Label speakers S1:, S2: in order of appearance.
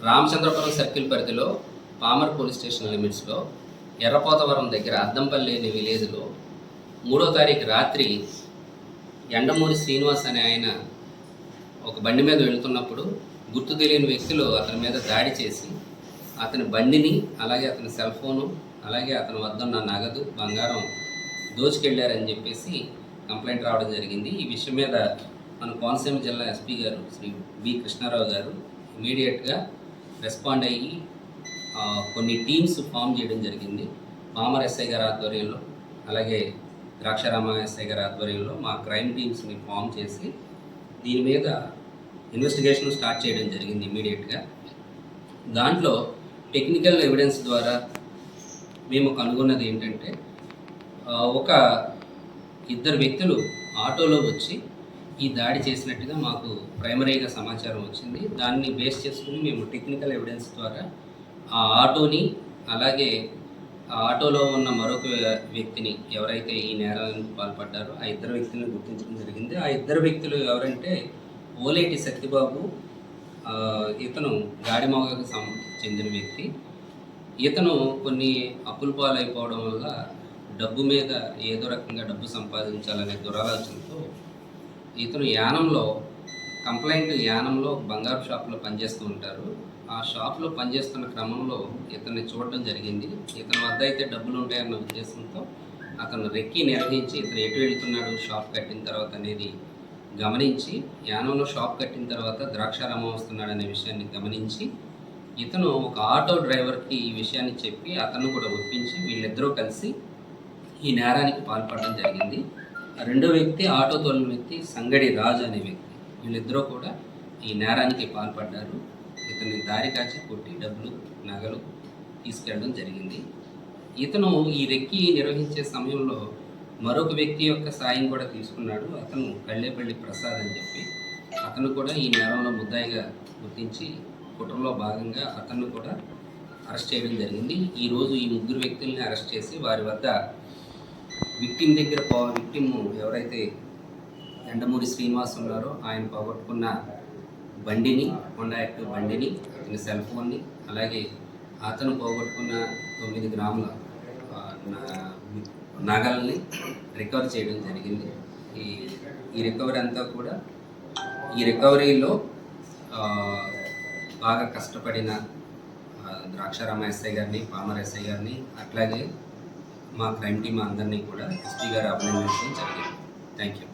S1: Ramachandrapuram circle పరిధిలో palmar police station లిమిట్స్లో ఎర్రపోతవరం దగ్గర అద్దంపల్లి అనే విలేజ్లో 3వ తారీఖు రాత్రి ఎండమూరి శ్రీనివాస్ అనే ఆయన ఒక బండి మీద వెళుతున్నప్పుడు గుర్తు తెలియని వ్యక్తులు అతని మీద దాడి చేసి అతని బండిని అలాగే అతని సెల్ ఫోను అలాగే అతని వద్ద ఉన్న నగదు బంగారం దోచుకెళ్లారని చెప్పేసి కంప్లైంట్ రావడం జరిగింది. ఈ విషయం మీద మన కోనసీమ జిల్లా ఎస్పీ గారు శ్రీ బి కృష్ణారావు గారు ఇమీడియట్గా రెస్పాండ్ అయ్యి కొన్ని టీమ్స్ ఫామ్ చేయడం జరిగింది. పామర్ ఎస్ఐ గారి ఆధ్వర్యంలో అలాగే ద్రాక్షారామ ఎస్ఐ గారి ఆధ్వర్యంలో మా క్రైమ్ టీమ్స్ని ఫామ్ చేసి దీని మీద ఇన్వెస్టిగేషన్ స్టార్ట్ చేయడం జరిగింది ఇమీడియట్గా. దాంట్లో టెక్నికల్ ఎవిడెన్స్ ద్వారా మేము కనుగొన్నది ఏంటంటే ఒక ఇద్దరు వ్యక్తులు ఆటోలో వచ్చి ఈ దాడి చేసినట్టుగా మాకు ప్రైమరీగా సమాచారం వచ్చింది. దాన్ని బేస్ చేసుకుని మేము టెక్నికల్ ఎవిడెన్స్ ద్వారా ఆ ఆటోని అలాగే ఆ ఆటోలో ఉన్న మరొక వ్యక్తిని ఎవరైతే ఈ నేరానికి పాల్పడ్డారో ఆ ఇద్దరు వ్యక్తులను గుర్తించడం జరిగింది. ఆ ఇద్దరు వ్యక్తులు ఎవరంటే ఓలేటి సత్యబాబు, ఇతను గాడిమోగకు చెందిన వ్యక్తి. ఇతను కొన్ని అప్పుల పాలైపోవడం వల్ల డబ్బు మీద ఏదో రకంగా డబ్బు సంపాదించాలనే దురాలోచనతో ఇతను యానంలో బంగారు షాప్లో పనిచేస్తూ ఉంటారు. ఆ షాప్లో పనిచేస్తున్న క్రమంలో ఇతన్ని చూడడం జరిగింది. ఇతని వద్ద అయితే డబ్బులు ఉంటాయన్న ఉద్దేశంతో అతను రెక్కి నిర్వహించి ఇతను ఎటు వెళుతున్నాడు షాప్ కట్టిన తర్వాత అనేది గమనించి, యానంలో షాప్ కట్టిన తర్వాత ద్రాక్షారామం వస్తున్నాడనే విషయాన్ని గమనించి ఇతను ఒక ఆటో డ్రైవర్కి ఈ విషయాన్ని చెప్పి అతను కూడా ఒప్పించి వీళ్ళిద్దరూ కలిసి ఈ నేరానికి పాల్పడడం జరిగింది. రెండో వ్యక్తి ఆటో తోలిన వ్యక్తి సంగడి రాజు అనే వ్యక్తి. వీళ్ళిద్దరూ కూడా ఈ నేరానికి పాల్పడ్డారు. ఇతన్ని దారి కాచి కొట్టి డబ్బులు నగలు తీసుకెళ్ళడం జరిగింది. ఇతను ఈ రెక్కి నిర్వహించే సమయంలో మరొక వ్యక్తి యొక్క సాయం కూడా తీసుకున్నాడు. అతను కళ్ళేపల్లి ప్రసాద్ అని చెప్పి అతను కూడా ఈ నేరంలో ముద్దాయిగా గుర్తించి కుట్రలో భాగంగా అతన్ని కూడా అరెస్ట్ చేయడం జరిగింది. ఈరోజు ఈ ముగ్గురు వ్యక్తుల్ని అరెస్ట్ చేసి వారి వద్ద విక్టిమ్ ఎవరైతే ఎండమూరి శ్రీనివాస్ ఉన్నారో ఆయన పోగొట్టుకున్న బండిని, హోండా యాక్టివ్ బండిని, అతని సెల్ ఫోన్ని, అలాగే అతను పోగొట్టుకున్న 9 గ్రాముల నగల్ని రికవర్ చేయడం జరిగింది. ఈ రికవరీ అంతా కూడా ఈ రికవరీలో బాగా కష్టపడిన ద్రాక్షారామ ఎస్ఐ గారిని, పామర్ ఎస్ఐ గారిని, అట్లాగే మా క్రైమ్ టీమ్ అందరినీ కూడా ఎస్పీ గారు అభినందించడం జరిగింది. Thank you.